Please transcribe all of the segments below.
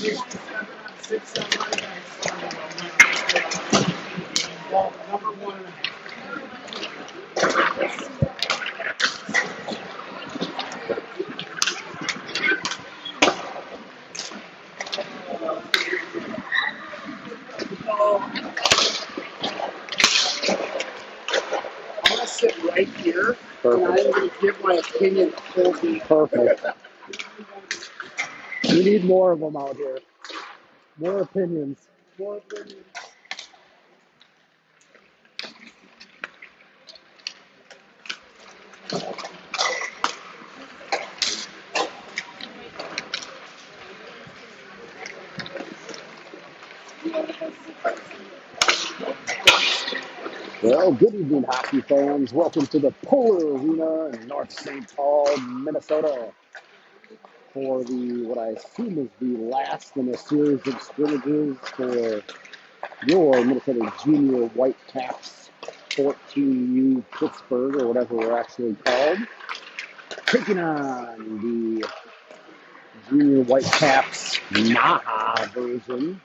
I'm gonna sit right here. Perfect. And I'm gonna give my opinion the whole game. Perfect. We need more of them out here. More opinions. More opinions. Well, good evening, hockey fans. Welcome to the Polar Arena in North St. Paul, Minnesota, for what I assume is the last in a series of scrimmages for your Minnesota Junior Whitecaps 14U Pittsburgh, or whatever we're actually called, taking on the Junior Whitecaps NAHA version,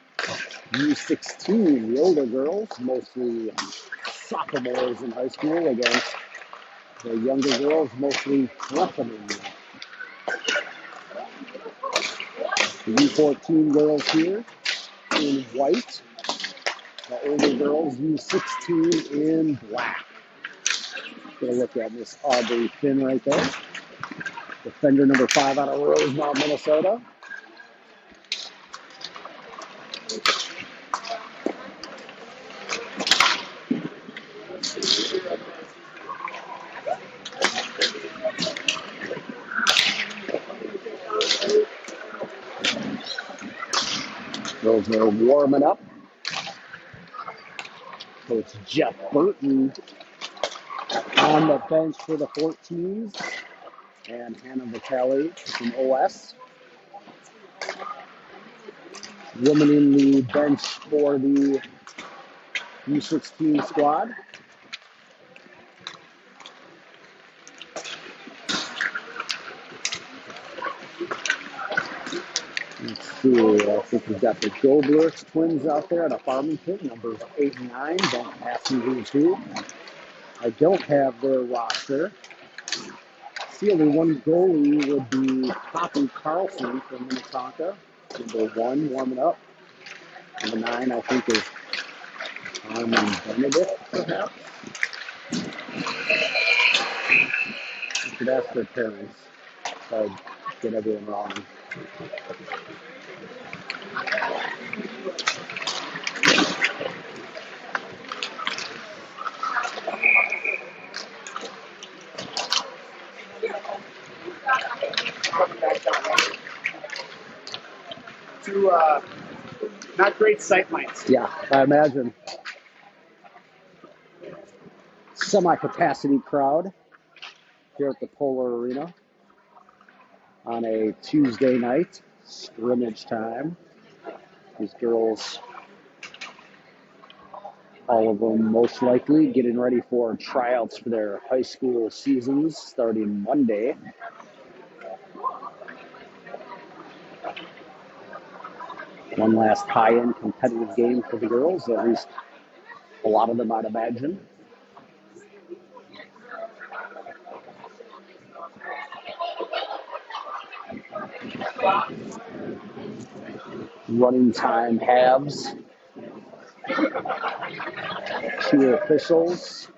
U16, the older girls, mostly sophomores in high school, against the younger girls, mostly freshmen. The U14 girls here in white, the older girls U16 in black. Get a look at Miss Aubrey Finn right there. Defender number 5 out of Rosemount, Minnesota. Girls are warming up. Coach Jeff Burton on the bench for the 14s, and Hannah Vitale from OS. Woman in the bench for the U16 squad. Let's see, I think we've got the Goblers twins out there at a Farmington, numbers 8 and 9. Don't pass me who too. I don't have their roster. See, only one goalie would be Poppy Carlson from Minnetonka. Number 1 warming up. Number 9, I think, is Carmen Benedict, perhaps. I should ask their parents if I get everything wrong. Two not great sight lines. Yeah, I imagine. Semi-capacity crowd here at the Polar Arena on a Tuesday night, scrimmage time. These girls, all of them most likely getting ready for tryouts for their high school seasons starting Monday. One last high-end competitive game for the girls, at least a lot of them, I'd imagine. Running time halves. 2 officials.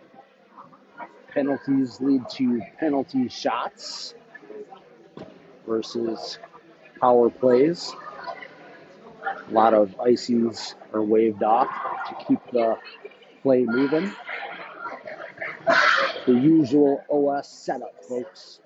Penalties lead to penalty shots versus power plays. A lot of ices are waved off to keep the play moving. The usual OS setup, folks.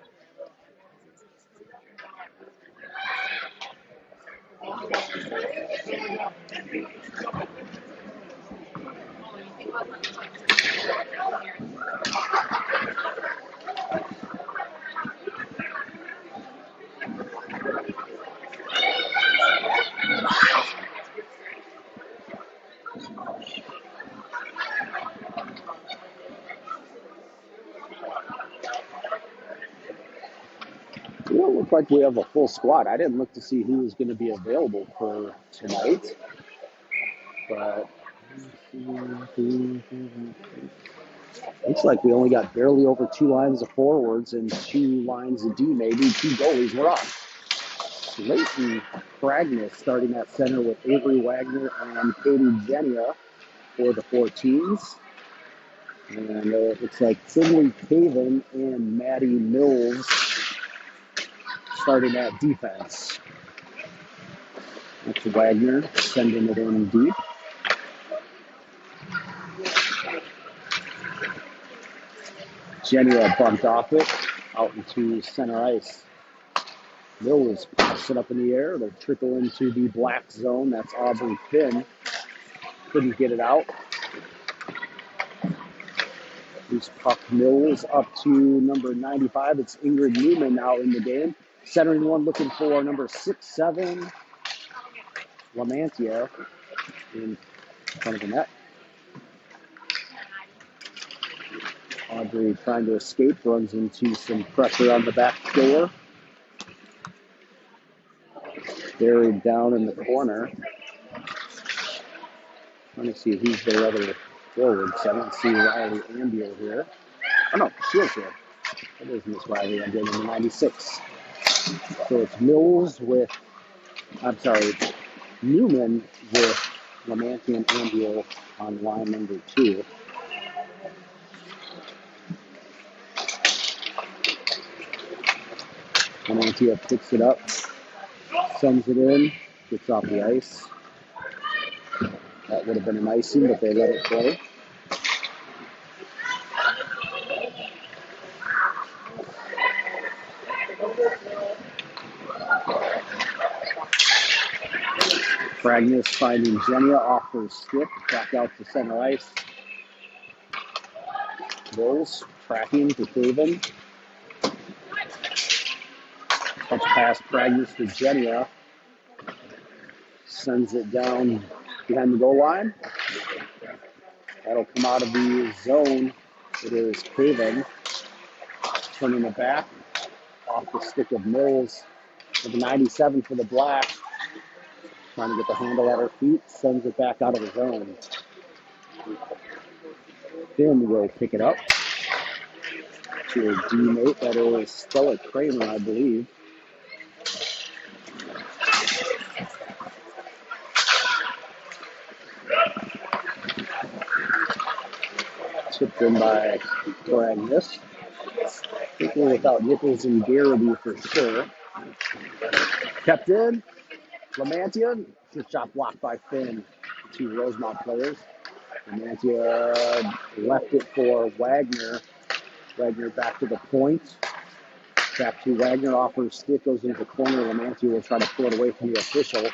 Well, look like we have a full squad. I didn't look to see who was going to be available for tonight, but looks like we only got barely over 2 lines of forwards and 2 lines of D, maybe 2 goalies. We're off. Leighton Fragnis starting at center with Avery Wagner and Katie Genia for the 14s. And it looks like Finley Caven and Maddie Mills starting at defense. That's Wagner sending it in deep. Genia bumped off it out into center ice. Mills pops it up in the air. They'll trickle into the black zone. That's Aubrey Finn. Couldn't get it out. Loose puck Mills up to number 95. It's Ingrid Newman now in the game. Centering one looking for number 6'7", Lamantia in front of the net. Audrey trying to escape, runs into some pressure on the back door. Buried down in the corner. Trying to see who's their other forward, so I don't see Riley Ambiel here. Oh no, she is here. That is Miss Riley Ambiel, number 96. So it's Mills with, Newman with Lamantia and Ambiel on line number 2. Lamantia picks it up, sends it in, gets off the ice. That would have been an icing, but they let it play. Fragnis finding Genia off her stick, back out to center ice. Mills tracking to Caven. Touch pass Fragnis to Genia. Sends it down behind the goal line. That'll come out of the zone. It is Caven turning it back off the stick of Mills with the 97 for the Black. Trying to get the handle at her feet, sends it back out of the zone. Finn will pick it up to her D-mate, that is Stella Kramer, I believe. Tipped in by Fragnis. I think we're without Nichols and Garrity for sure. Kept in. Lamantia, just shot blocked by Finn, 2 Rosemont players. Lamantia left it for Wagner. Wagner back to the point. Back to Wagner off her stick, goes into the corner. Lamantia will try to pull it away from the official.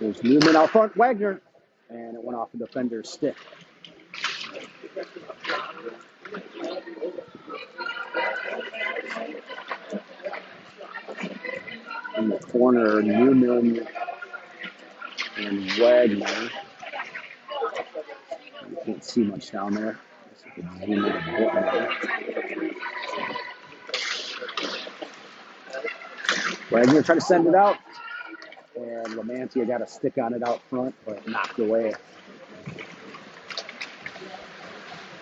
There's Newman out front, Wagner, and it went off the defender's stick. In the corner, Newman and Wagner. You can't see much down there. Zoom in a bit more. Wagner trying to send it out, and Lamantia got a stick on it out front, but knocked away.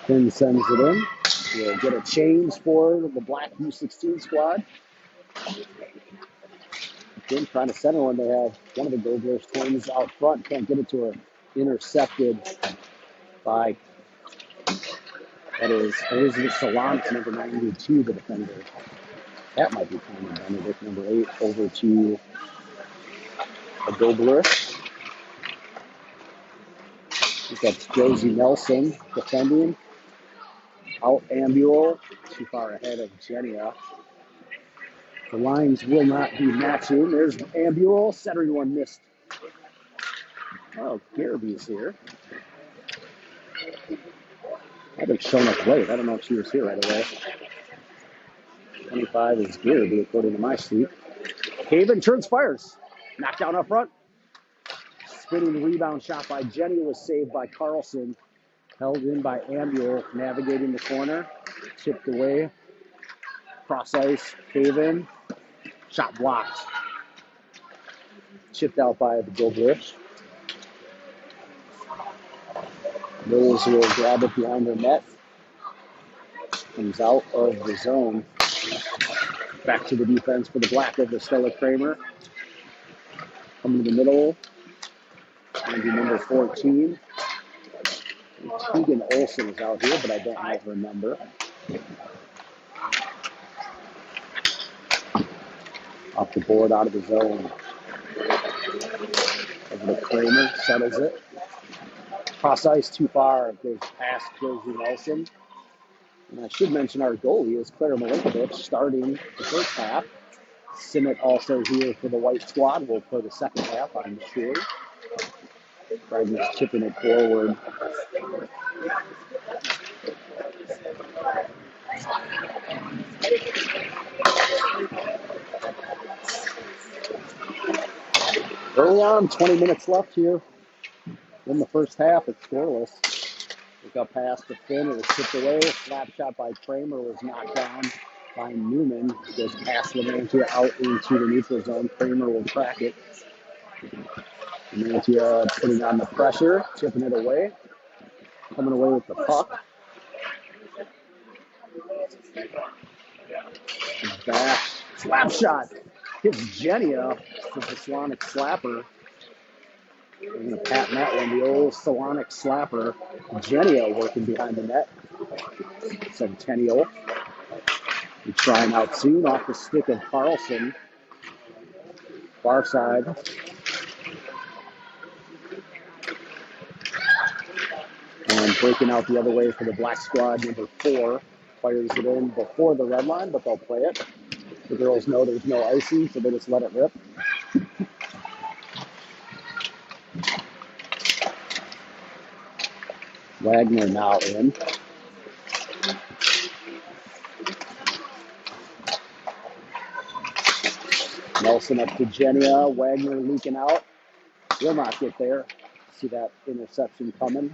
Finn sends it in. We'll get a change for the Black U16 squad. Finn trying to center one. They have one of the Goldbergs twins out front. Can't get it to her. Intercepted by, that is Elizabeth Solans, number 92, the defender. That might be Connie Benedict, number 8, over to a Gobler. I think that's Josie Nelson defending. Out Ambuel, too far ahead of Genia. The lines will not be matching. There's Ambuel, centering one missed. Oh, Garaby's here. I've been showing up late. I don't know if she was here right away. 25 is Garaby, according to my sheet. Haven turns, fires. Knocked down up front. Spinning rebound shot by Jenny was saved by Carlson. Held in by Ambuel, navigating the corner. Chipped away cross ice, cave in, shot blocked. Chipped out by the Goldrich. Mills will grab it behind the net. Comes out of the zone. Back to the defense for the Black over Stella Kramer. Coming to the middle. Going to be number 14. Tegan Olson is out here, but I don't know her number. Off the board, out of the zone. Over to Kramer, settles it. Cross ice too far, goes past Josie Nelson. And I should mention our goalie is Claire Milinkovic, starting the first half. Simmet also here for the White squad. Will play the second half, I'm sure. Wagner's chipping it forward. Early on, 20 minutes left here in the first half. It's scoreless. Look up past the Finn. It was tipped away. Slap shot by Kramer was knocked down by Newman. It goes past Lamantia out into the neutral zone. Kramer will track it. Lamantia putting on the pressure, tipping it away. Coming away with the puck. Back. Slap shot. Hits Genia with the Sonic slapper. We're going to patent that one, the old Solonic slapper. Genia working behind the net. Centennial. He's trying out soon off the stick of Carlson. Far side. And breaking out the other way for the Black squad, number 4. Fires it in before the red line, but they'll play it. The girls know there's no icing, so they just let it rip. Wagner now in. Nelson up to Genia. Wagner leaking out. Will not get there. See that interception coming.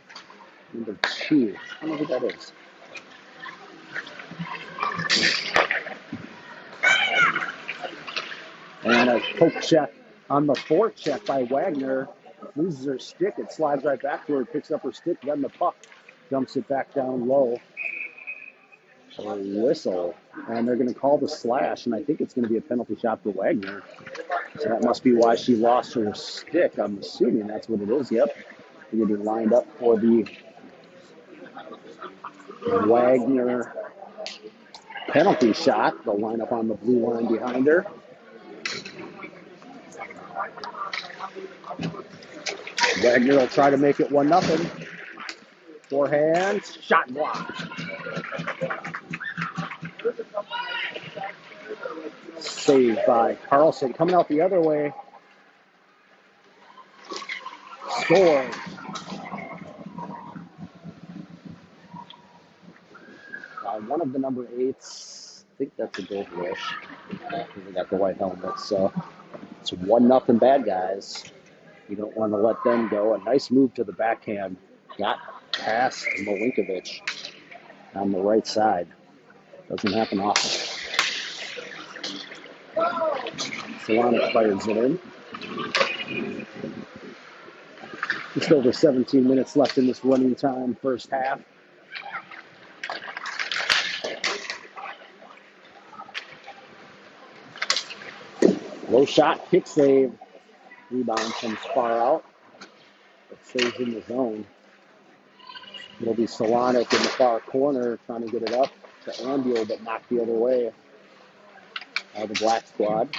Number 2. I don't know who that is. And a poke check on the forecheck by Wagner. Loses her stick. It slides right back to her. Picks up her stick. Then the puck dumps it back down low. A whistle. And they're going to call the slash. And I think it's going to be a penalty shot for Wagner. So that must be why she lost her stick. I'm assuming that's what it is. Yep. They're going to be lined up for the Wagner penalty shot. They'll line up on the blue line behind her. Wagner will try to make it 1-0. Forehand, shot blocked. Saved by Carlson. Coming out the other way. Scores. One of the number 8s, I think that's a gold rush. They got the white helmet, so it's 1-0 bad guys. You don't want to let them go. A nice move to the backhand. Got past Milinkovic on the right side. Doesn't happen often. Solonic fires it in. Just over 17 minutes left in this running time, first half. Low shot, kick save. Rebound comes far out. It stays in the zone. It'll be Solonic in the far corner trying to get it up to Ambuel, but knocked the other way. The Black squad.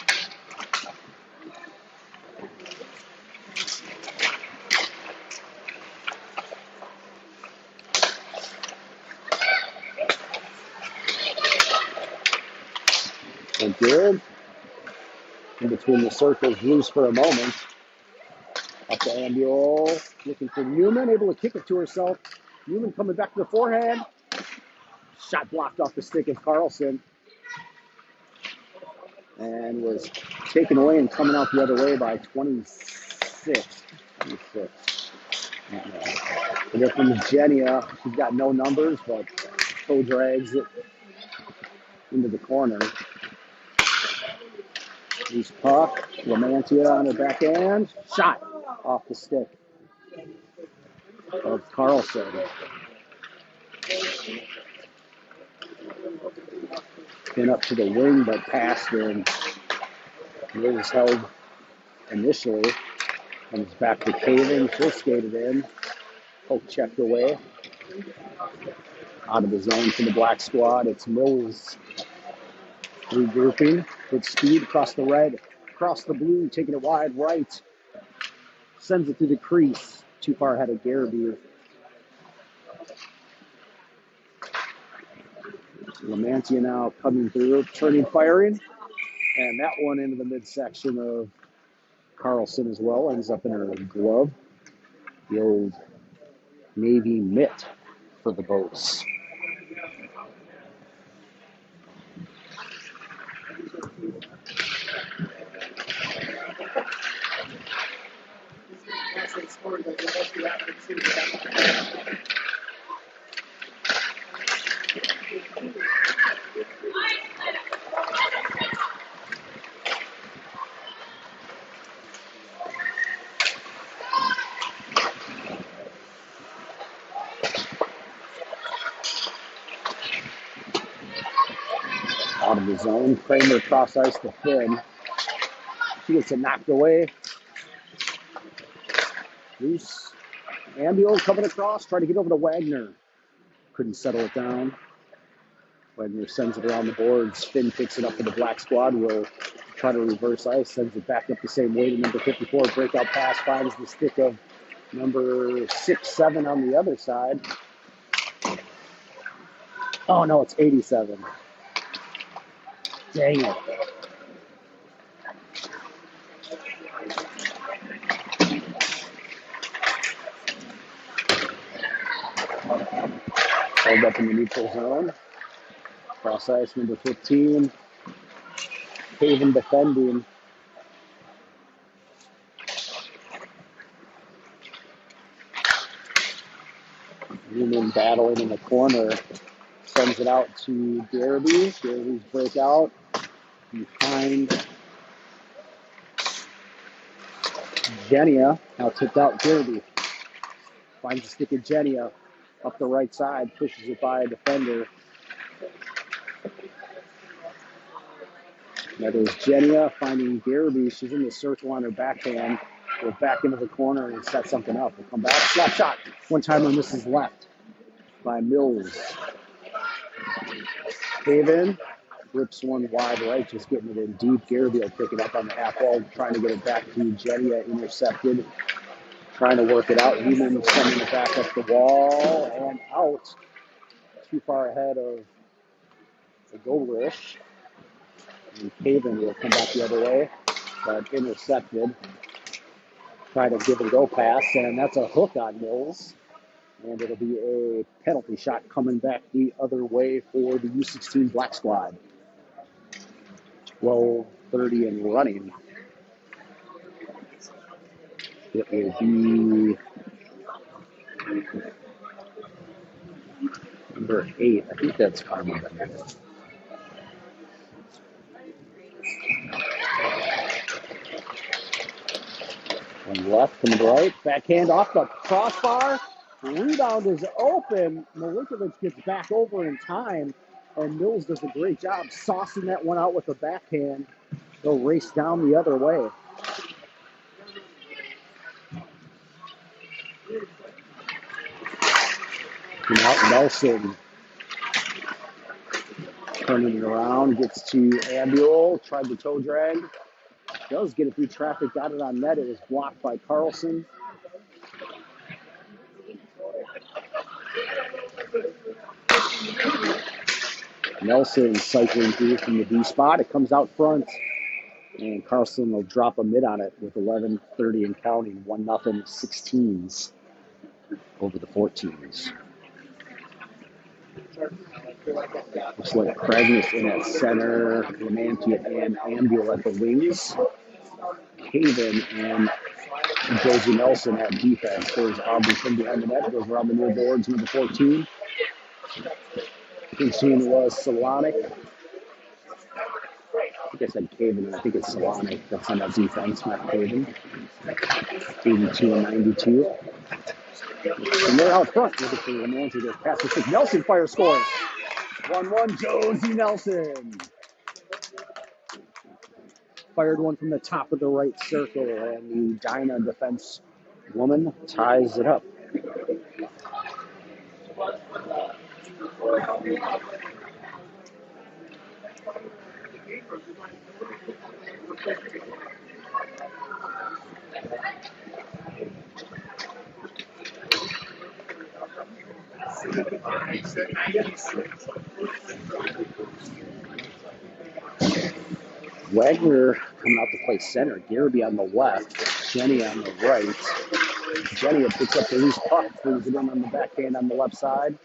And good. In between the circles, loose for a moment. Up to Ambuel, looking for Newman, able to kick it to herself. Newman coming back to the forehand. Shot blocked off the stick of Carlson. And was taken away and coming out the other way by 26. And then from Genia, she's got no numbers, but toe drags it into the corner. Loose puck. Lamantia on her backhand. Shot off the stick of Carlson. Pin up to the wing, but passed and was held initially. Comes back to Caven. She'll skate it in. Poke checked away. Out of the zone for the black squad. It's Mills regrouping with speed across the red, across the blue, taking it wide right. Sends it through the crease. Too far ahead of Garrity. Lamantia now coming through, turning, firing. And that one into the midsection of Carlson as well. Ends up in her glove. The old Navy mitt for the boats. Out of the zone, Kramer cross ice to Finn. She gets it knocked away. Loose. Ambio coming across, trying to get over to Wagner. Couldn't settle it down. Wagner sends it around the boards. Finn picks it up for the black squad. Will try to reverse ice, sends it back up the same way to number 54. Breakout pass finds the stick of number 6-7 on the other side. Oh no, it's 87. Dang it. Held up in the neutral zone. Cross ice number 15. Haven defending. Newman battling in the corner. Sends it out to Garrity. Garrity's breakout. Behind Genia. Now tipped out Garrity. Finds the stick of Genia. Up the right side. Pushes it by a defender. That is Genia finding Garrity. She's in the circle on her backhand. Go back into the corner and set something up. We'll come back. Slap shot. One timer misses left by Mills. Haven rips one wide right, just getting it in deep. Garrity will pick it up on the half wall, trying to get it back to Genia. Intercepted. Trying to work it out. Newman sending it back up the wall and out. Too far ahead of the goalish. And Haven will come back the other way, but intercepted. Try to give and go pass, and that's a hook on Mills. And it'll be a penalty shot coming back the other way for the U16 Black Squad. 12:30 and running. It will be number 8. I think that's Carmen. One left, coming right. Backhand off the crossbar. Rebound is open. Milinkovic gets back over in time, and Mills does a great job saucing that one out with the backhand. They'll race down the other way. Now Nelson turning it around, gets to Ambule, tried the toe drag. Does get it through traffic, got it on net. It was blocked by Carlson. Nelson cycling through from the D spot. It comes out front, and Carlson will drop a mid on it with 11:30 and counting. 1-0 16s over the 14s. Looks like Cragness in at center, Lamantia and Ambule at the wings. Haven and Josie Nelson at defense. There's Aubrey from behind the net, goes around the near boards, number 14. 15 was Solonic. think I said Caven, and I think it's Solana that's on that defense, not Caven. 82 and 92. And they're out front. Looking for Lamanzi. There's pass to 6. Nelson fires, scores. 1-1, Josie Nelson. Fired one from the top of the right circle, and the Dyna defense woman ties it up. Wagner coming out to play center. Garrity on the left. Jenny on the right. Jenny picks up the loose puck, brings it in on the backhand on the left side.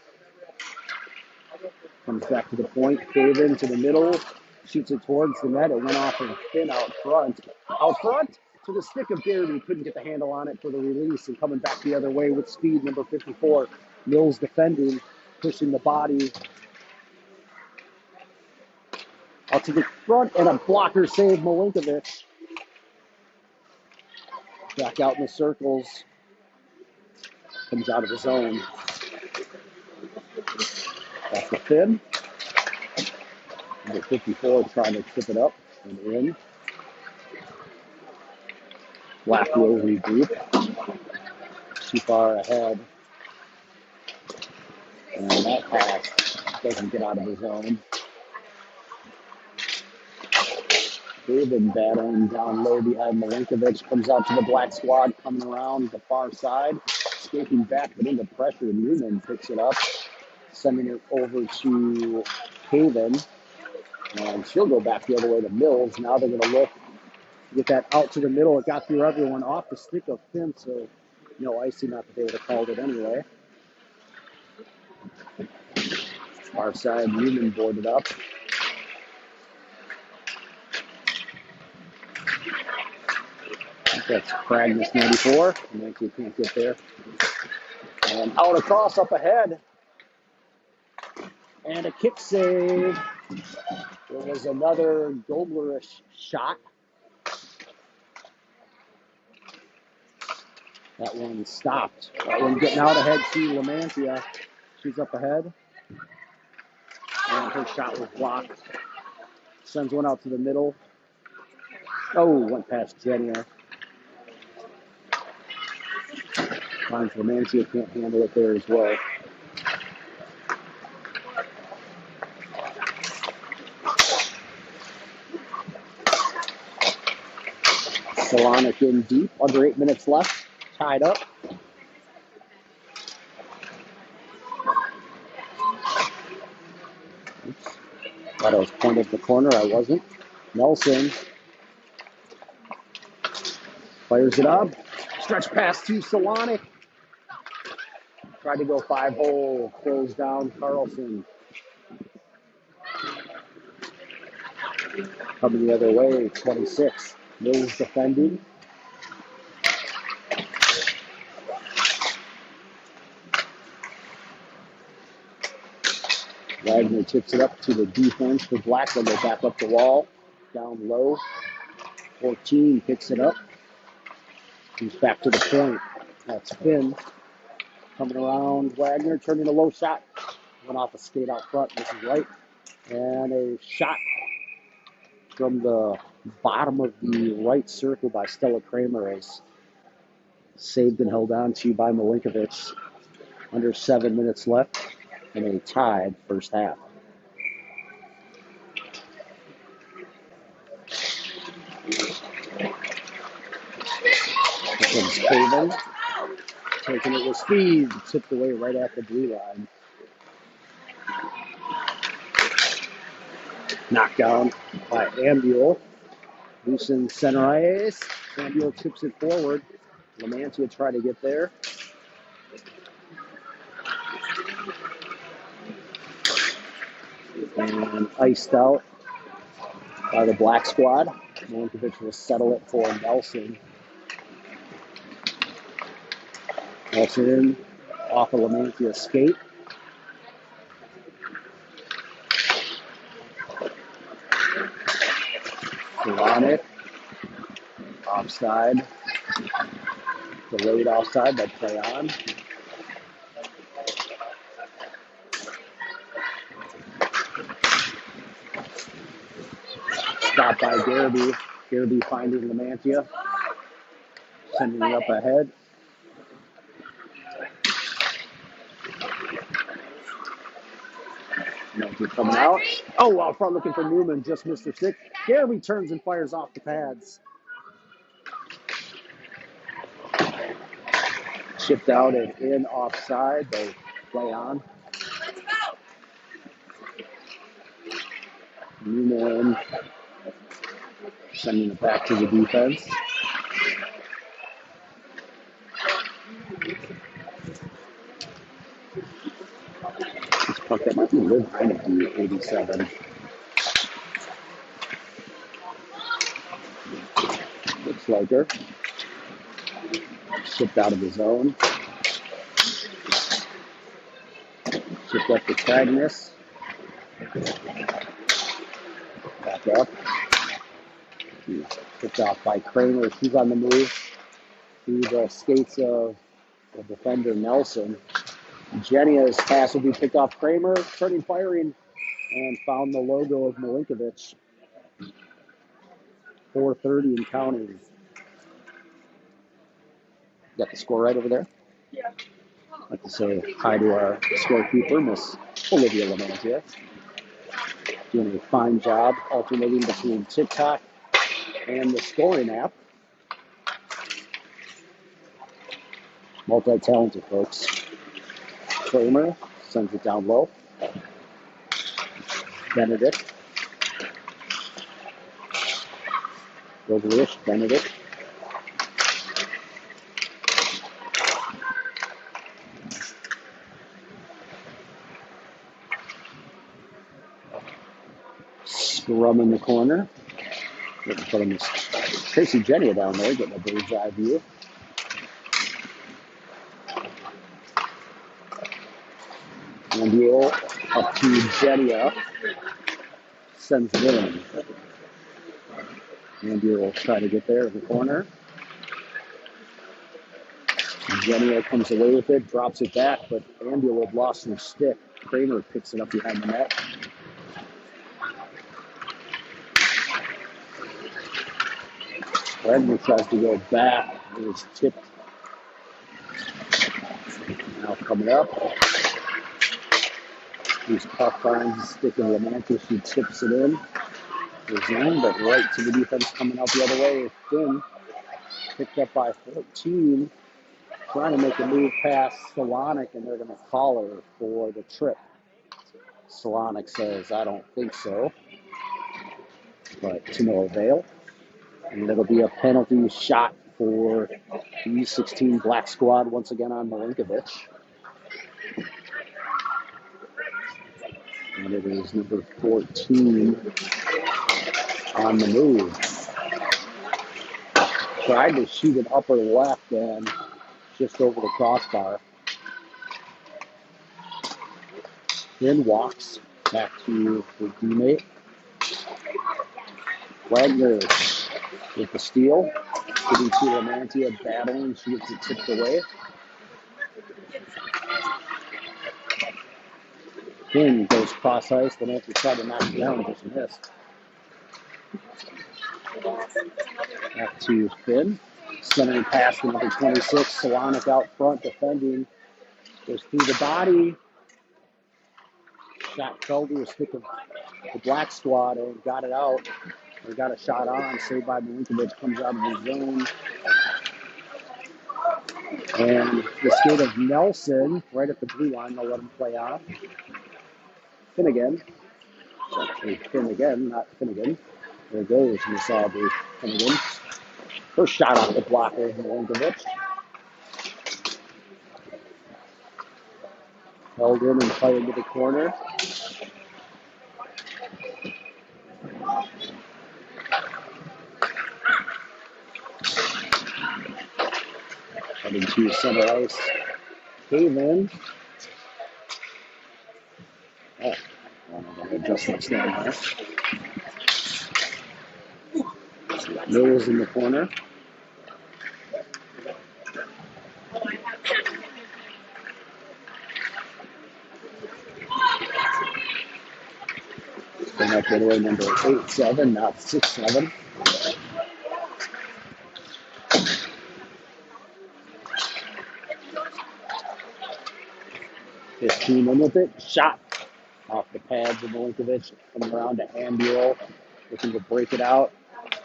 Comes back to the point. Caven to the middle. Shoots it towards the net. It went off of Finn out front. Out front to the stick of Garrity. Couldn't get the handle on it for the release. And coming back the other way with speed, number 54. Mills defending, pushing the body out to the front, and a blocker save, Milinkovic. Back out in the circles. Comes out of his zone. That's the Finn. Number 54 trying to tip it up and in. Black will regroup. Too far ahead. And that pass doesn't get out of his zone. David battling down low behind Milinkovic. Comes out to the black squad, coming around the far side. Escaping back, but into pressure. Newman picks it up, sending it over to Caven. And she'll go back the other way to Mills. Now they're going to look to get that out to the middle. It got through everyone off the stick of Finn, so no icing, not that they would have called it anyway. Far side, Newman boarded up. That's Pragnus 94. Yankee can't get there. And out across up ahead. And a kick save. There was another Dobler-ish shot. That one stopped. That one getting out ahead to Lamantia. She's up ahead. And her shot was blocked. Sends one out to the middle. Oh, went past Jenia. Finds Lamantia, can't handle it there as well. Solana in deep, under 8 minutes left, tied up. Oops. Thought I was pointed at the corner, I wasn't. Nelson fires it up. Stretch pass to Solana. Tried to go 5-hole, closed down Carlson. Coming the other way, 26. Mills defending. Wagner tips it up to the defense for Blackland. They back up the wall, down low. 14 picks it up. Comes back to the point. That's Finn. Coming around, Wagner turning a low shot. Went off a skate out front. This is right. And a shot from the bottom of the right circle by Stella Kramer is saved and held on to by Milinkovic. Under 7 minutes left and a tied first half. This one's Caven. Taking it with speed, tipped away right at the blue line. Knocked down by Ambule. Loosen center ice. Ambule tips it forward. Lamantia try to get there. And iced out by the black squad. Milinkovic will settle it for Nelson. Nelson off of Lamantia's skate. on it. Offside. Delayed offside, but play on. Stopped by Garrity. Garrity finding Lamantia. Sending it up ahead. Lamantia coming out. Oh, out front looking for Newman. Just missed her stick. Garrity turns and fires off the pads. Chipped out and in offside. They play on. Newman sending it back to the defense. This puck that might be live behind it, be 87. Looks like her. Shipped out of the zone. Shipped up to Cagness. Back up. Picked off by Kramer. She's on the move through the skates of the defender Nelson. Jenia's pass will be picked off Kramer, starting firing, and found the logo of Milinkovic. 4:30 and counting. Got the score right over there? Yeah. I'd like to say hi to our scorekeeper, Miss Olivia Lamantia. Doing a fine job alternating between TikTok and the scoring app. Multi-talented folks. Kramer sends it down low. Benedict. Roglish, Benedict. Scrum in the corner. Looking for Miss Tracy Jenia down there, getting a bird's eye view. Andiel up to Jenia. Sends it in. Andiel will try to get there in the corner. Jenia comes away with it, drops it back, but Andiel had lost her stick. Kramer picks it up behind the net. Wagner tries to go back. It was tipped. Now coming up. He's puck finds the stick of Lamantia. She tips it in. Goes in, but right to the defense coming out the other way. Finn picked up by 14. Trying to make a move past Solonic, and they're going to call her for the trip. Solonic says, I don't think so. But to no avail. And it'll be a penalty shot for the U16 Black Squad once again on Milinkovic. And it is number 14 on the move. Tried to shoot it upper left and just over the crossbar. Then walks back to the teammate. Wagner with the steal. Getting to Lamantia, battling. She gets it tipped away. Finn goes cross ice. Lamantia tried to knock it down, just missed. Back to Finn. Centering pass to number 26. Solonic out front defending. Goes through the body. Shot fell to a stick of the Black Squad and got it out. Or got a shot on. Saved by Milinkovic. Comes out of the zone. And the skate of Nelson right at the blue line. They'll let him play on. Finnegan. Actually, Finnegan, not Finnegan. There goes Miss Aubrey Finnegan. First shot off the blocker of Milinkovic. Held in and fired to the corner. Heading to center ice. Haven. Oh, I'm going to adjust my stand there. Mills in the corner. Bring up getaway number 8-7, not 6-7. Fifteen in with it. Shot off the pads of Milinkovic. Coming around to Ambuel. Looking to break it out.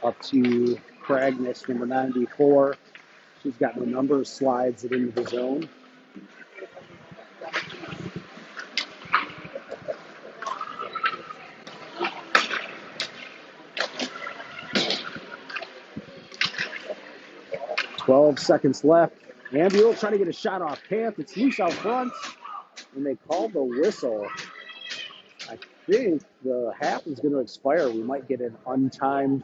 Up to Kragness, number 94. She's got no number. Slides it into the zone. .12 seconds left. Ambuel trying to get a shot off Camp. It's loose out front. And they called the whistle. I think the half is going to expire. We might get an untimed,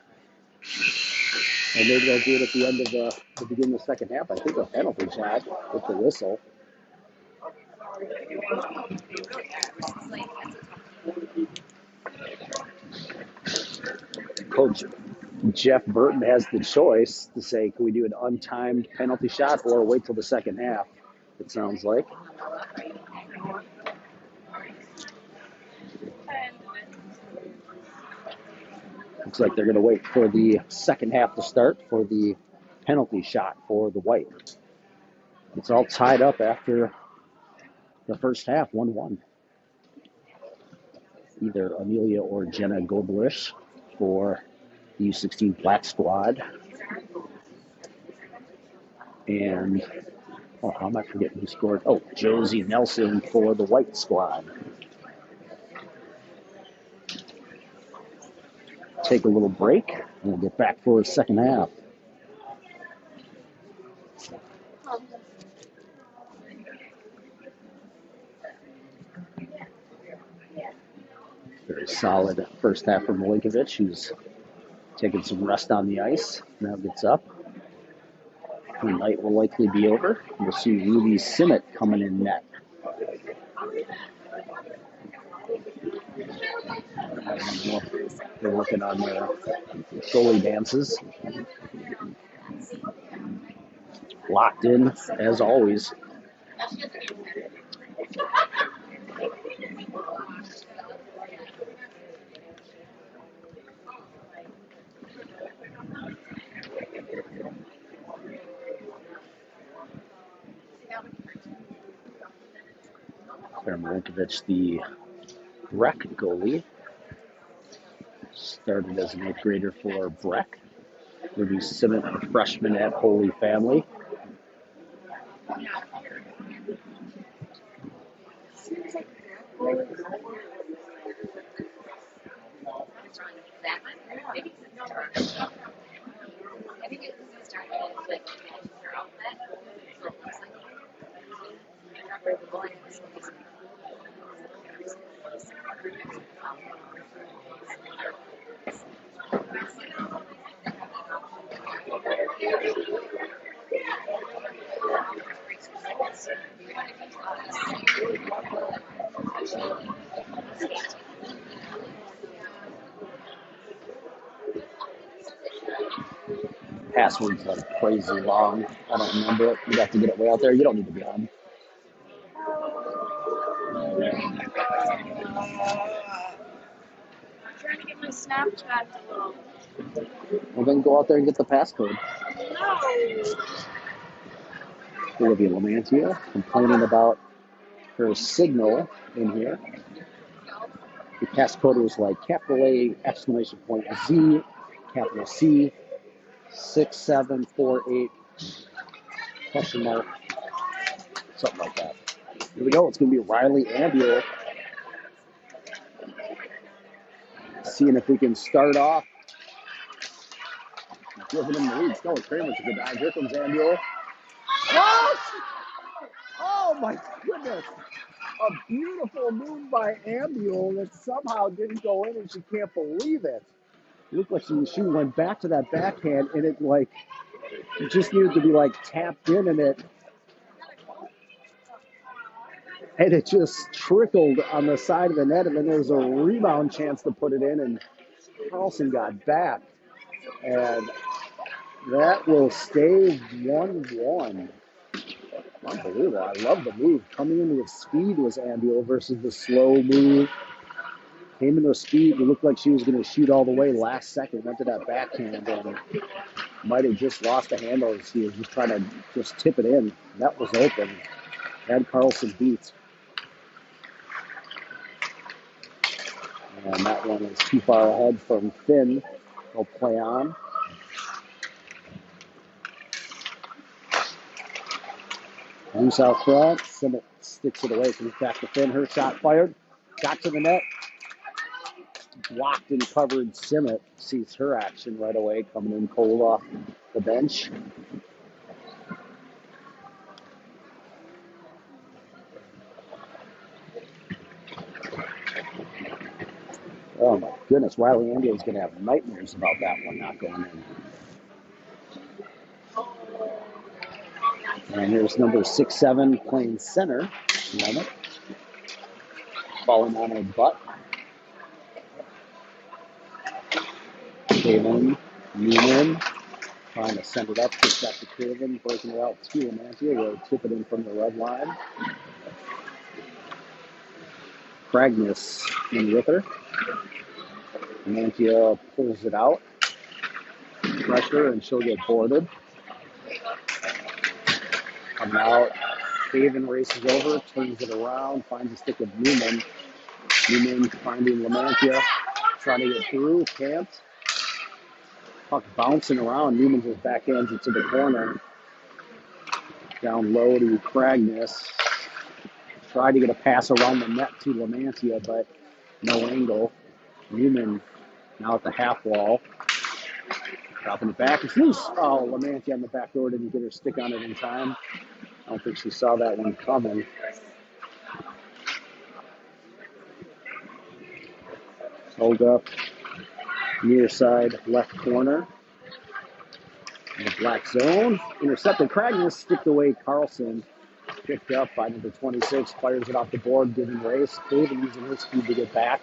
and maybe they'll do it at the end of the beginning of the second half. I think a penalty shot with the whistle. Coach Jeff Burton has the choice to say, can we do an untimed penalty shot or wait till the second half, it sounds like. Looks like they're going to wait for the second half to start for the penalty shot for the White. It's all tied up after the first half, 1-1. Either Amelia or Jenna Gobelish for the U16 Black Squad. And, how am I forgetting who scored? Oh, Josie Nelson for the White Squad. Take a little break, and we'll get back for the second half. Very solid first half from Milinkovic, who's taking some rest on the ice. Now gets up. The night will likely be over. We'll see Ruby Simmet coming in net. They're working on their goalie dances. Locked in, as always. Milinkovic, the Breck goalie, started as an 8th grader for Breck. Ruby Simmet, a freshman at Holy Family. Password's like crazy long. I don't remember it. You'd have to get it way out there. You don't need to be on. I'm trying to get my Snapchat to load. Well, then go out there and get the passcode. No. Olivia Lamantia complaining about her signal in here. The passcode was like capital A, exclamation point Z, capital C, 6748, question mark, something like that. Here we go. It's going to be Riley Ambuel. Seeing if we can start off. Giving him the lead. Stella Kramer's a good dive. Here comes Ambuel. What? Oh my goodness. A beautiful move by Ambuel that somehow didn't go in, and she can't believe it. Looked like she went back to that backhand, and it just needed to be tapped in, and it just trickled on the side of the net, and then there was a rebound chance to put it in, and Carlson got back. And That will stay 1-1. Unbelievable. I love the move. Coming into with speed was Ambio versus the slow move. Came into a speed. It looked like she was going to shoot all the way last second. Went to that backhand and might have just lost the handle as he was just trying to just tip it in. That was open. Had Carlson beat. And that one is too far ahead from Finn. He'll play on. Loose out front. Simmet sticks it away. Comes back to Finn. Her shot fired. Got to the net. Blocked and covered. Simmet sees her action right away. Coming in cold off the bench. Oh my goodness. Riley Ambio is going to have nightmares about that one not going in. And here's number 6'7" playing center. Lemon. Falling on her butt. Kaven, Newman, trying to send it up, push back to Kaven, breaking it out to Lamantia. Will tip it in from the red line. Kragness in with her. Lamantia pulls it out. Pressure, and she'll get boarded. Coming out. Kaven races over, turns it around, finds a stick of Newman. Newman finding Lamantia, trying to get through, can't. Puck bouncing around. Newman just backhands it to the corner. Down low to Kragness. Tried to get a pass around the net to Lamantia, but no angle. Newman now at the half wall. Dropping it back. It's loose. Oh, Lamantia on the back door didn't get her stick on it in time. I don't think she saw that one coming. Hold up. Near side left corner. In the black zone. Intercepted. Kragness sticked away Carlson. Picked up by number 26. Fires it off the board. Giving race. Kaven using her speed to get back.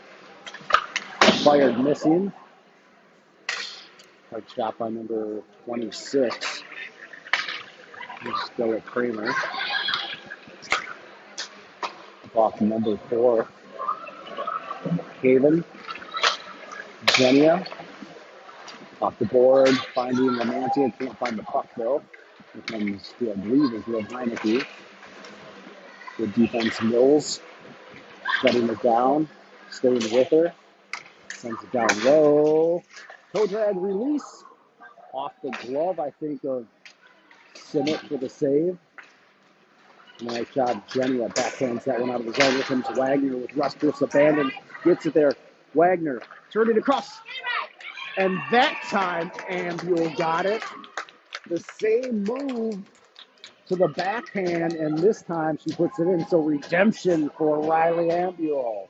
Fired missing. Hard shot by number 26. Still a Kramer. Off number 4. Kaven. Zenia. Off the board. Finding Lamantia. Can't find the puck though. Here comes who I believe is Will Heineke. Good defense, Mills. Shutting it down. Staying with her. Sends it down low. Toe drag release. Off the glove, I think, of Simmet for the save. Nice job, Jenny. Backhands that one out of the zone. Here comes Wagner with Rustress abandoned. Gets it there. Wagner turning across. And that time, Ambule got it. The same move to the backhand, and this time she puts it in. So redemption for Riley Ambule.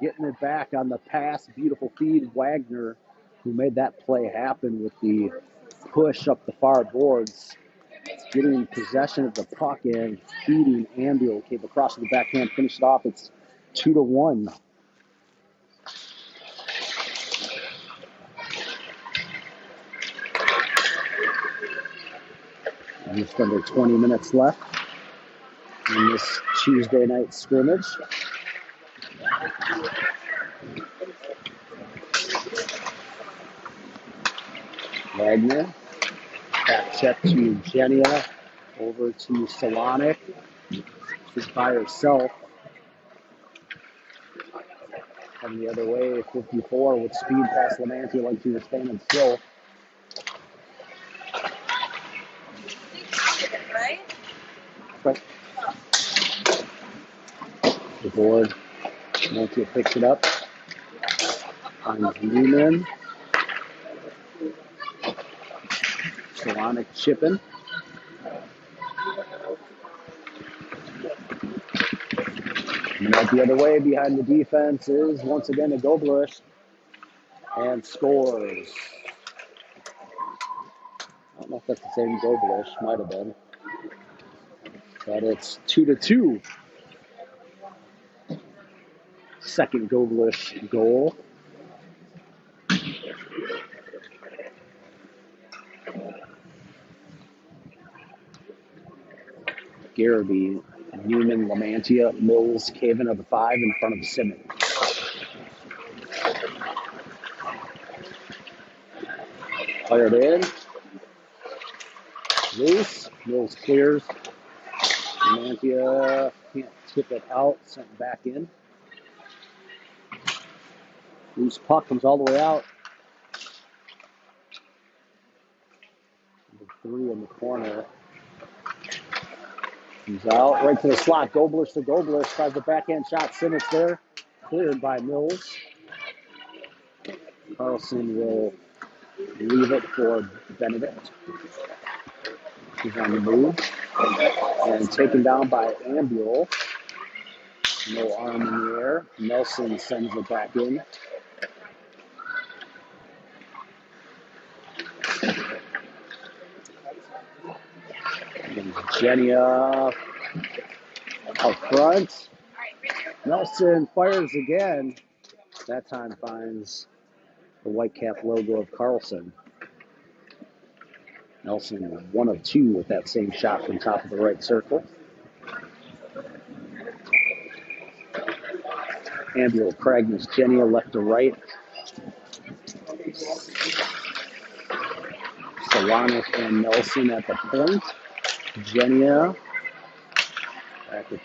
Getting it back on the pass. Beautiful feed. Wagner, who made that play happen with the push up the far boards. Getting possession of the puck and feeding Ambule. Came across to the backhand, finished it off. It's 2-1. Just under 20 minutes left in this Tuesday night scrimmage. Wagner. Back check to Genia. Over to Solonic. She's by herself. Coming the other way, 54 with speed past Lamantia like she was standing still. Right? But the board. Lamantia picks it up. Finds Newman. Solonic chipping. And out the other way behind the defense is once again a Goblush and scores. I don't know if that's the same Goblush, might have been. But it's 2-2. Second Goblush goal. Garrity, Newman, Lamantia, Mills, Caven of the 5 in front of Simmons. Fired in. Loose. Mills clears. Lamantia can't tip it out. Sent back in. Loose puck comes all the way out. Number 3 in the corner. Comes out right to the slot. Goblers to Goblers. Tries the backhand shot. Simmons there. Cleared by Mills. Carlson will leave it for Benedict. He's on the move. And taken down by Ambule. No arm in the air. Nelson sends it back in. And Genia out front. Nelson fires again. That time finds the Whitecap logo of Carlson. Nelson 1 of 2 with that same shot from top of the right circle. Ambule, Cragness, Genia left to right. Solanas and Nelson at the point. Genia at the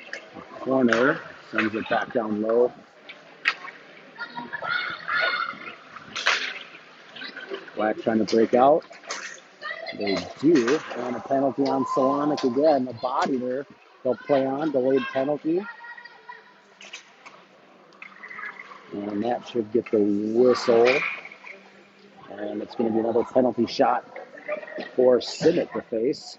corner. Sends it back down low. Black trying to break out. They do. And a penalty on Solonic again. The body there. They'll play on. Delayed penalty. And that should get the whistle. And it's going to be another penalty shot for Simmett to face.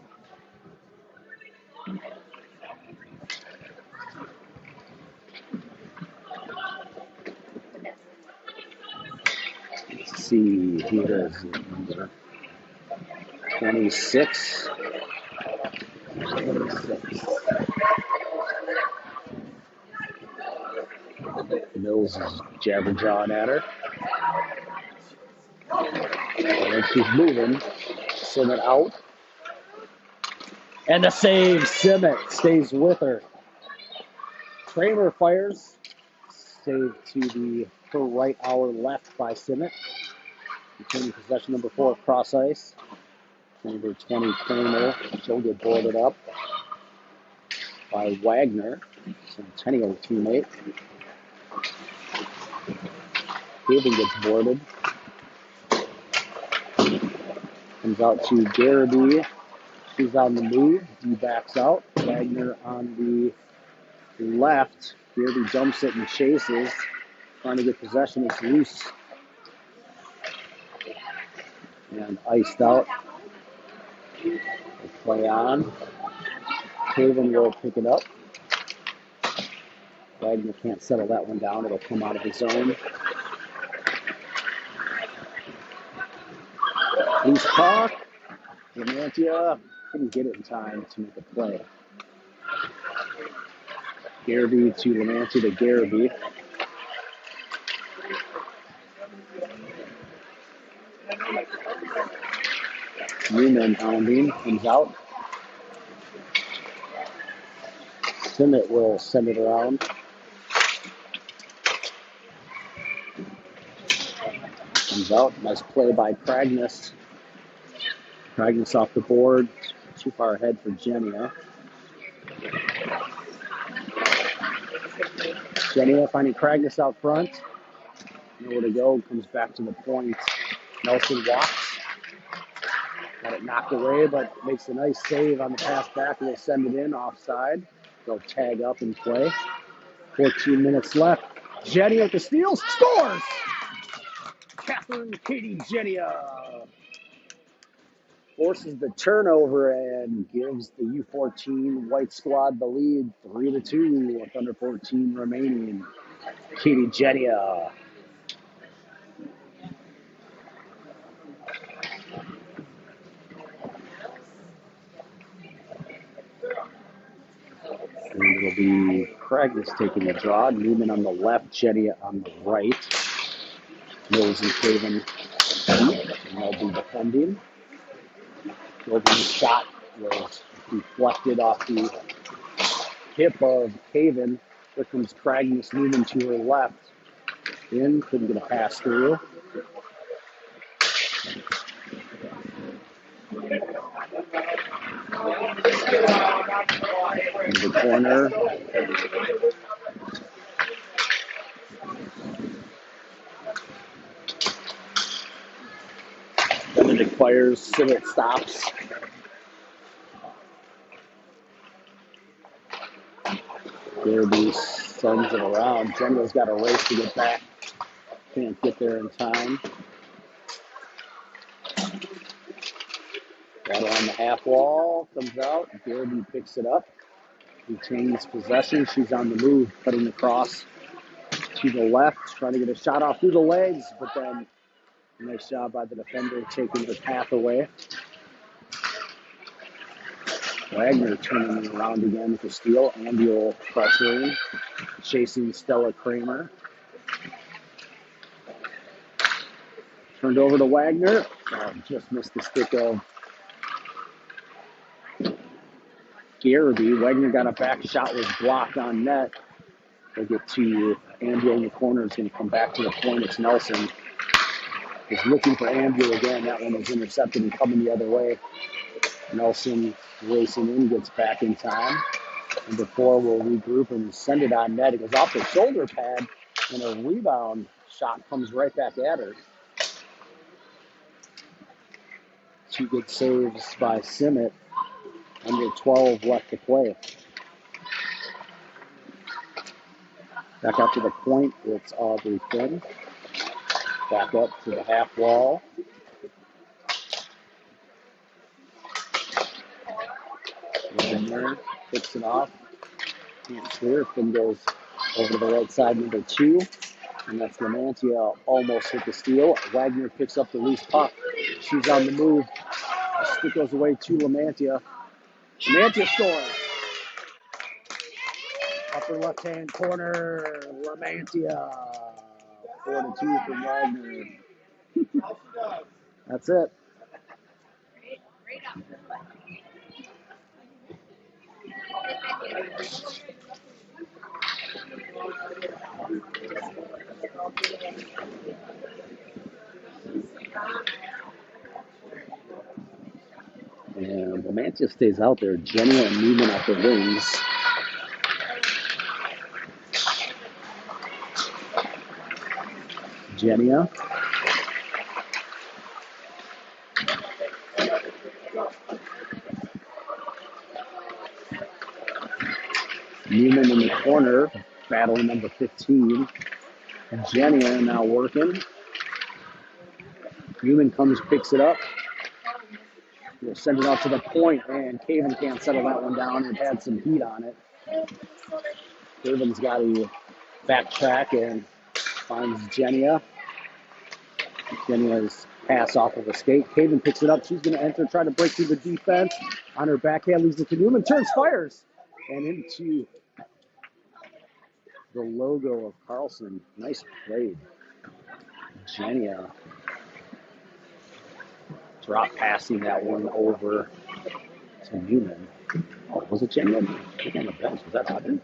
Let's see here is number 26. 26. Mills is jabber-jawing at her. And she's moving. Simmett out. And the save. Simmett stays with her. Kramer fires. Save to the her right hour left by Simmett. Retaining possession number 4 across ice. Number 20 Kramer. She'll get boarded up by Wagner. Centennial teammate. Haven gets boarded. Comes out to Garrity. She's on the move. D backs out. Wagner on the left. Garrity jumps it and chases. Trying to get possession. It's loose. And iced out. They play on. Haven will pick it up. Wagner can't settle that one down. It'll come out of his zone. Loose puck. Lamantia couldn't get it in time to make a play. Garrity to Lamantia to Garrity. Newman pounding, comes out. Simmett will send it around. Comes out. Nice play by Cragness. Cragness off the board. Too far ahead for Genia. Genia finding Cragness out front. Nowhere to go. Comes back to the point. Nelson walks. Got it knocked away, but makes a nice save on the pass back. We'll send it in offside. They'll tag up and play. 14 minutes left. Genia with the steals. Scores! Catherine Katie Genia forces the turnover and gives the U14 White Squad the lead 3-2 with under 14 remaining. Katie Genia. And it'll be Cragness taking the draw. Newman on the left, Genia on the right. Mills and Craven deep, and they'll be defending. Logan's shot was deflected off the hip of Haven. Here comes Cragness moving to her left. In, couldn't get a pass through. Into the corner. Benedict fires, Civic stops. Garrity sends it around. Jenna's got a race to get back. Can't get there in time. Got it on the half wall. Comes out. Garrity picks it up. Retains possession. She's on the move, cutting across to the left, trying to get a shot off through the legs, but then nice job by the defender taking the path away. Wagner turning around again for steal. Ambuel pressuring, chasing Stella Kramer. Turned over to Wagner. Just missed the stick of Garrity. Wagner got a back shot, was blocked on net. They'll get to Ambuel in the corner. It's going to come back to the point. It's Nelson. Is looking for Ambuel again. That one was intercepted and coming the other way. Nelson racing in, gets back in time. Number 4 will regroup and send it on net. It goes off the shoulder pad, and a rebound shot comes right back at her. 2 good saves by Simmet. Under 12 left to play. Back out to the point, it's Aubrey Finn. Back up to the half wall. Wagner picks it off. Can't clear. Finn goes over to the right side, number 2. And that's Lamantia almost hit the steal. Wagner picks up the loose puck. She's on the move. The stick goes away to Lamantia. Lamantia scoring. Upper left-hand corner, Lamantia. 4-2 from Wagner. That's it. And Lamantia stays out there. Jenny and Newman at the wings. Genia. Newman in the corner, battling number 15. Genia now working. Newman comes, picks it up. We'll send it out to the point, and Caven can't settle that one down. It had some heat on it. Caven's got to backtrack and finds Genia. Genia's pass off of a skate. Caven picks it up. She's going to enter, try to break through the defense. On her backhand, leaves it to Newman. Turns, fires, and into the logo of Carlson. Nice play. Genia drop passing that one over to Newman. Oh, was it Genia on the bench? Was that happening?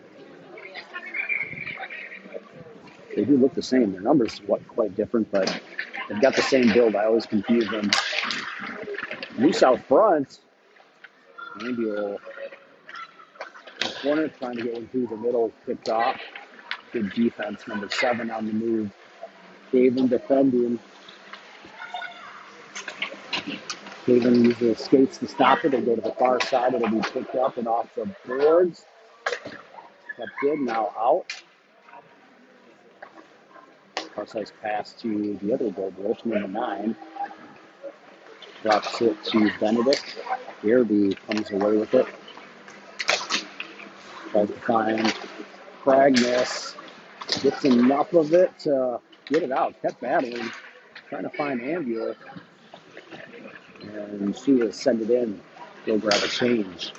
They do look the same. Their numbers are quite different, but they've got the same build. I always confuse them. Loose out front. Ambuel in the corner, trying to get one through the middle, picked off. Good defense, number 7 on the move. Caven defending. Caven uses skates to stop it. They go to the far side. It'll be picked up and off the boards. Kept good, now out. Carside's pass to the other goal boy, number 9. Drops it to Benedict. Garrity comes away with it. Tries to find Cragness. Gets enough of it to get it out. Kept battling. Trying to find Ambuel. And she will send it in. Go grab a change.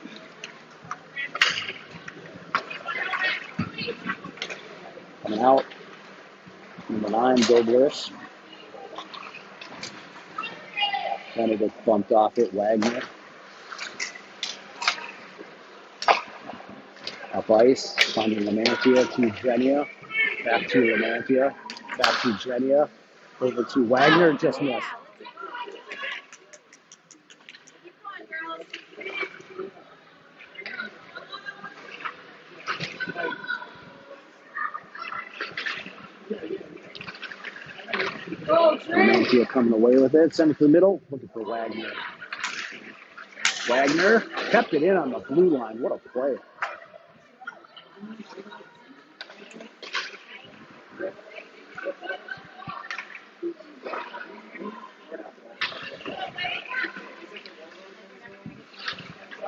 Coming out. Number 9, Doblish. Benedict bumped off it. Wagner. Up ice, finding Lamantia to Genia. Back to Lamantia. Back to Genia. Over to Wagner. Just missed. Lamantia coming away with it. Send it to the middle. Looking for Wagner. Wagner kept it in on the blue line. What a play.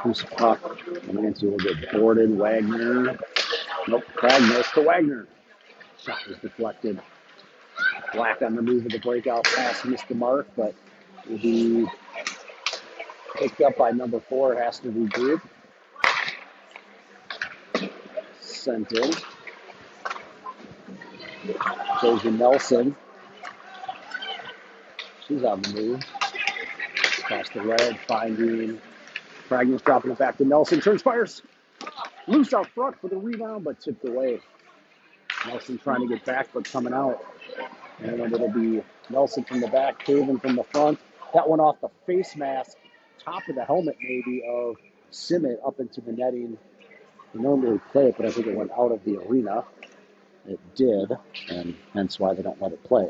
Who's puck? Lamantia will get boarded. Wagner. Nope. Wagner to Wagner. Shot was deflected. Black on the move of the breakout pass. Missed the mark, but will be picked up by number 4. Has to regroup. Sent in. Goes to Nelson. She's on the move. Across the red, finding Fragment's dropping it back to Nelson. Turns, fires. Loose out front for the rebound, but tipped away. Nelson trying to get back, but coming out. And then it'll be Nelson from the back, Caven from the front. That one off the face mask, top of the helmet maybe, of Simmet up into the netting. They normally play it, but I think it went out of the arena. It did, and hence why they don't let it play.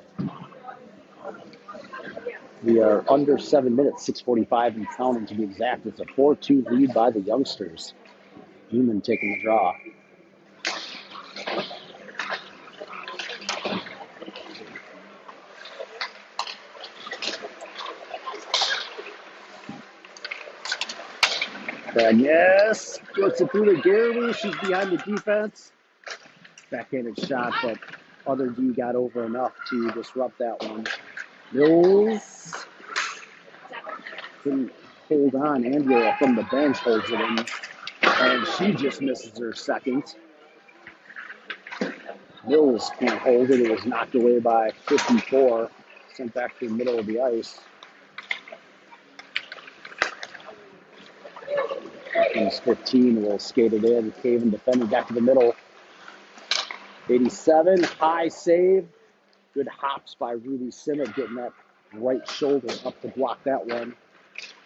We are under 7 minutes, 6:45 and counting to be exact. It's a 4-2 lead by the youngsters. Newman taking the draw. And yes, gets it through to Garrity. She's behind the defense. Backhanded shot, but other D got over enough to disrupt that one. Mills couldn't hold on. Andrea from the bench holds it in, and she just misses her second. Mills can't hold it. It was knocked away by 54. Sent back to the middle of the ice. He's 15 will skate it in. Caven defending back to the middle. 87, high save. Good hops by Ruby Simmet, getting that right shoulder up to block that one.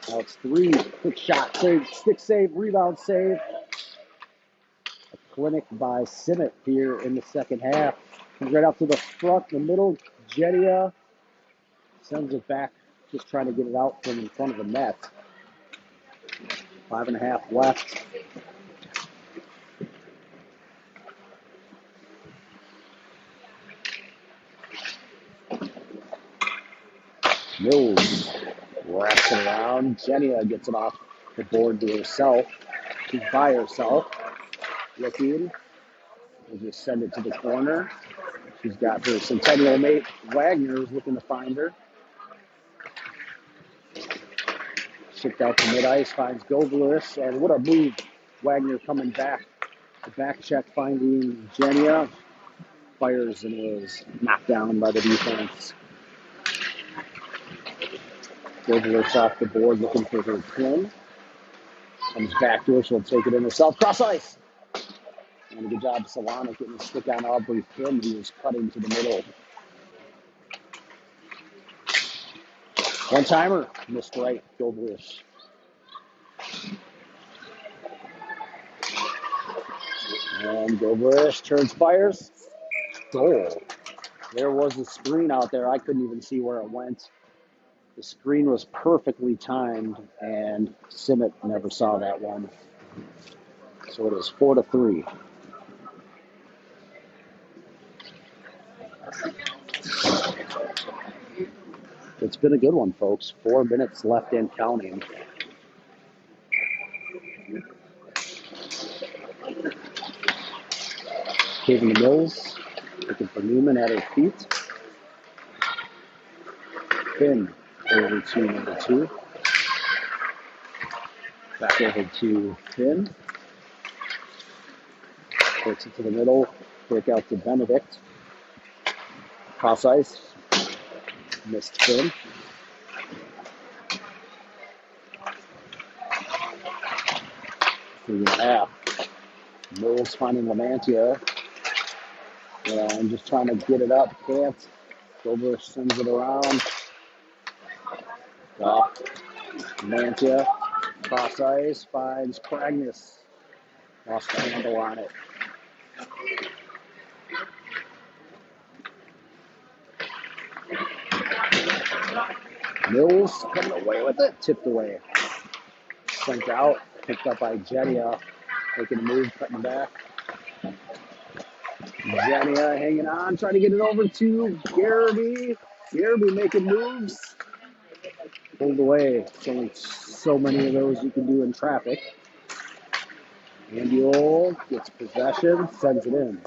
Now it's 3. Quick shot, save, stick save, rebound save. A clinic by Simmet here in the second half. Comes right out to the front, the middle. Jedia sends it back, just trying to get it out from in front of the net. 5.5 left. Mills wraps it around. Jenia gets it off the board to herself. She's by herself. Looking. We'll just send it to the corner. She's got her Centennial mate, Wagner, is looking to find her. Shipped out to mid-ice, finds Goblis, and what a move. Wagner coming back. The back check finding Jenia. Fires and was knocked down by the defense. Goblis off the board looking for her twin. Comes back to her, she'll take it in herself. Cross ice! And a good job, Solana getting a stick on Aubrey Finn. He was cutting to the middle. One-timer, missed right, Goblis. And Goblis turns, fires. Goal. There was a screen out there. I couldn't even see where it went. The screen was perfectly timed, and Simmet never saw that one. So it is 4-3. It's been a good one, folks. 4 minutes left and counting. Caven the Mills, looking for Newman at her feet. Finn over to number 2. Back over to Finn. Takes it to the middle. Break out to Benedict. Cross ice. Missed Finn. Three and a half. Mills finding Lamantia. And just trying to get it up. Can't. Gober sends it around. Off. Lamantia. Cross ice. Finds Pragnus. Lost the handle on it. Mills coming away with it. Tipped away. Sent out. Picked up by Jenia. Making a move. Cutting back. Jenia hanging on. Trying to get it over to Garrity. Garrity making moves. Pulled away. There's only so many of those you can do in traffic. Andiol gets possession. Sends it in.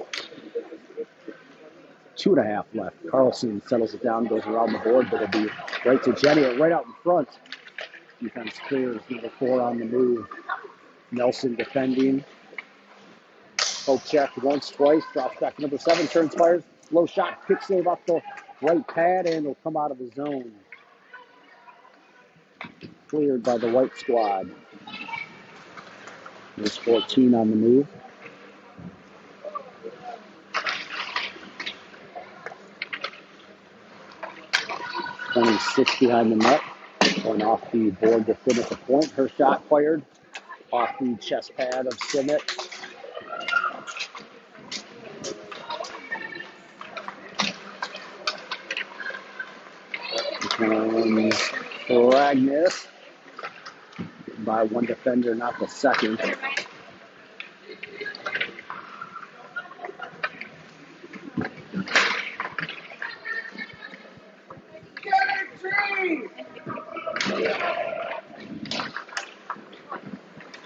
2.5 left. Carlson settles it down, goes around the board, but it'll be right to Jenia, right out in front. Defense clears, number 4 on the move. Nelson defending. Poke check once, twice, drops back to number 7, turns, fires. Low shot, kick save off the right pad, and it'll come out of the zone. Cleared by the white squad. There's 14 on the move. 26 behind the net. Going off the board to finish the point. Her shot fired off the chest pad of Simmet. And Ragnus by one defender, not the second.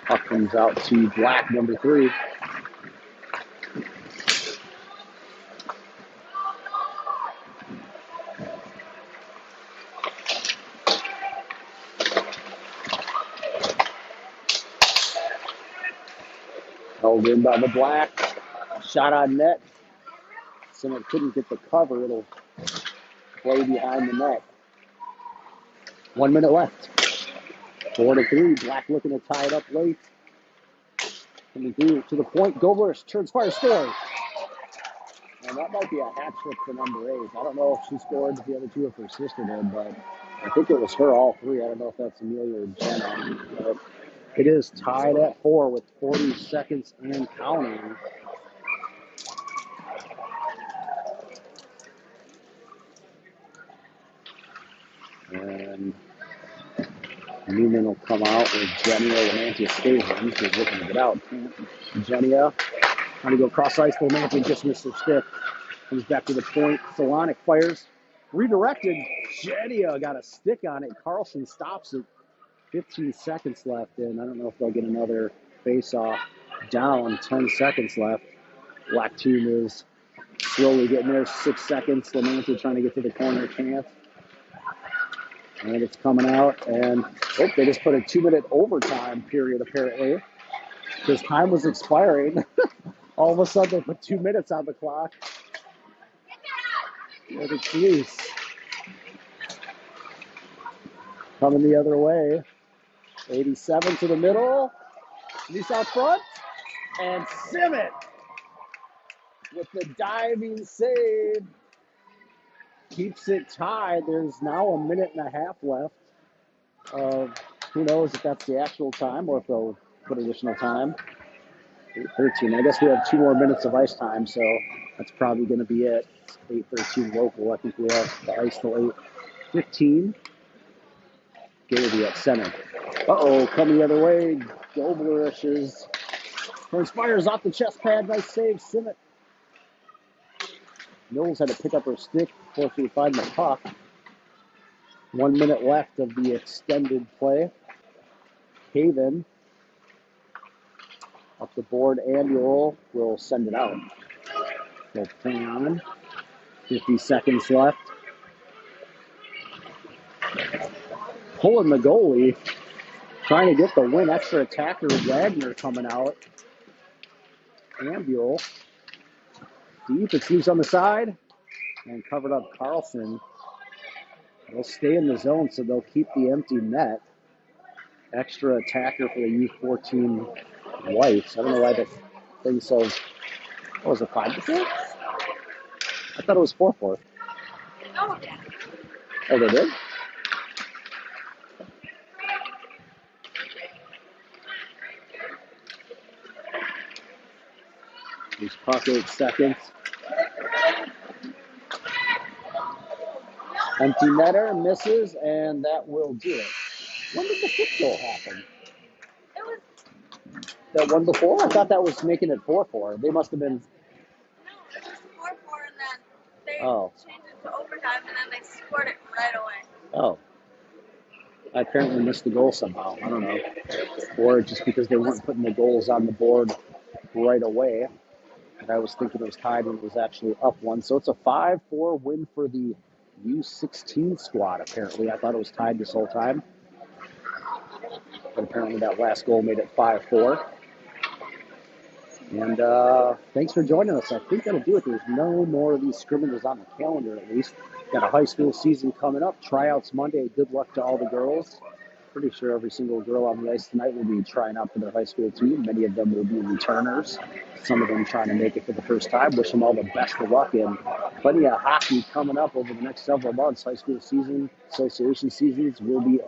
Puck comes out to Black, number 3. Held in by the Black. Shot on net. Someone couldn't get the cover. It'll play behind the net. 1 minute left. 4-3. Black looking to tie it up late. Coming through to the point. Gober turns, fire, scores. And that might be a hat trick for number 8. I don't know if she scored the other 2 if her sister did, but I think it was her all 3. I don't know if that's Amelia or Jenna. But it is tied at 4 with 40 seconds and counting. And Newman will come out with Jenia. Lamantia stays in. She's looking to get out. Jenia trying to go cross ice. Lamantia just missed her stick. Comes back to the point. Solonic fires. Redirected. Jenia got a stick on it. Carlson stops it. 15 seconds left. And I don't know if they'll get another face-off. Down. 10 seconds left. Black team is slowly getting there. 6 seconds. Lamantia trying to get to the corner. Can't. And it's coming out, and they just put a 2-minute overtime period, apparently, because time was expiring. All of a sudden, they put 2 minutes on the clock. And it's loose. Coming the other way. 87 to the middle. Loose out front. And Simmet with the diving save. Keeps it tied. There's now 1.5 minutes left. Who knows if that's the actual time or if they'll put additional time. 8:13. I guess we have 2 more minutes of ice time, so that's probably going to be it. 8:13 local. I think we have the ice till 8:15. Gavey at center. Coming the other way. Goblerish is fires off the chest pad. Nice save, Simmet. Mills had to pick up her stick before she could find the puck. 1 minute left of the extended play. Haven up the board. Annual will send it out. They'll hang on. 50 seconds left. Pulling the goalie. Trying to get the win. Extra attacker Wagner coming out. Ambule. Deep, it seems on the side. And covered up Carlson. They'll stay in the zone, so they'll keep the empty net. Extra attacker for the U14 Whites. I don't know why the thing. So, what was it, 5-4? I thought it was 4-4. No, Dad. Oh, they did? There's puck 8 seconds. Empty netter misses, and that will do it. When did the fifth goal happen? It was That one before? I thought that was making it 4-4. They must have been. no, it was 4-4, and then they Oh. changed it to overtime, and then they scored it right away. Oh. I apparently missed the goal somehow. I don't know. Or just because they weren't putting the goals on the board right away. And I was thinking it was tied when it was actually up one. So it's a 5-4 win for the U16 squad, apparently. I thought it was tied this whole time. But apparently that last goal made it 5-4. And thanks for joining us. I think that'll do it. There's no more of these scrimmages on the calendar, at least. Got a high school season coming up. Tryouts Monday. Good luck to all the girls. Pretty sure every single girl on the ice tonight will be trying out for their high school team. Many of them will be returners. Some of them trying to make it for the first time. Wish them all the best of luck, and plenty of hockey coming up over the next several months. High school season, association seasons will be